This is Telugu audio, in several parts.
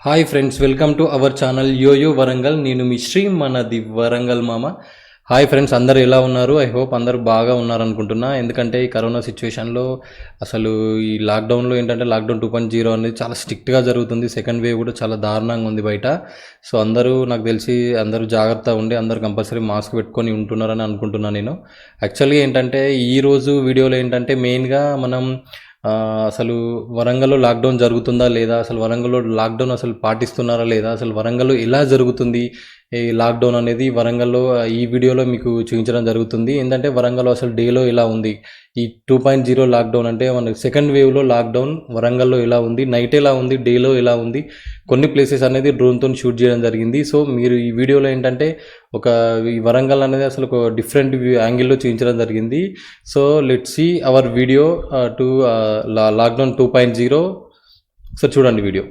Hi friends, welcome to our channel YoYo Warangal. నేను మీ శ్రీ మనది వరంగల్ మామ. హాయ్ ఫ్రెండ్స్, అందరు ఎలా ఉన్నారు? ఐ హోప్ అందరూ బాగా ఉన్నారనుకుంటున్నా. ఎందుకంటే ఈ కరోనా సిచ్యువేషన్లో అసలు ఈ లాక్డౌన్లో ఏంటంటే లాక్డౌన్ 2.0 అనేది చాలా స్ట్రిక్ట్గా జరుగుతుంది. సెకండ్ వేవ్ కూడా చాలా దారుణంగా ఉంది బయట. సో అందరూ నాకు తెలిసి అందరూ జాగ్రత్తగా ఉండి అందరూ కంపల్సరీ మాస్క్ పెట్టుకొని ఉంటున్నారని అనుకుంటున్నాను నేను. యాక్చువల్గా ఏంటంటే ఈరోజు వీడియోలో ఏంటంటే మెయిన్గా మనం అసలు వరంగల్లో లాక్డౌన్ జరుగుతుందా లేదా, అసలు వరంగల్లో లాక్డౌన్ అసలు పాటిస్తున్నారా లేదా, అసలు వరంగల్లో ఎలా జరుగుతుంది ఈ లాక్డౌన్ అనేది వరంగల్లో ఈ వీడియోలో మీకు చూపించడం జరుగుతుంది. ఏంటంటే వరంగల్లో అసలు డేలో ఎలా ఉంది, ఈ 2.0 లాక్డౌన్ అంటే మన సెకండ్ వేవ్లో లాక్డౌన్ వరంగల్లో ఎలా ఉంది, నైట్ ఎలా ఉంది, డేలో ఎలా ఉంది, కొన్ని ప్లేసెస్ అనేది డ్రోన్తో షూట్ చేయడం జరిగింది. సో మీరు ఈ వీడియోలో ఏంటంటే ఈ వరంగల్ అనేది అసలు ఒక డిఫరెంట్ యాంగిల్లో చూపించడం జరిగింది. So let's see our video to lockdown 2.0. So చూడండి video.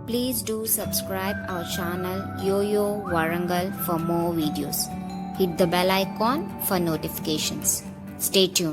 Please do subscribe our channel Yo Warangal for more videos. Hit the bell icon for notifications. Stay tuned.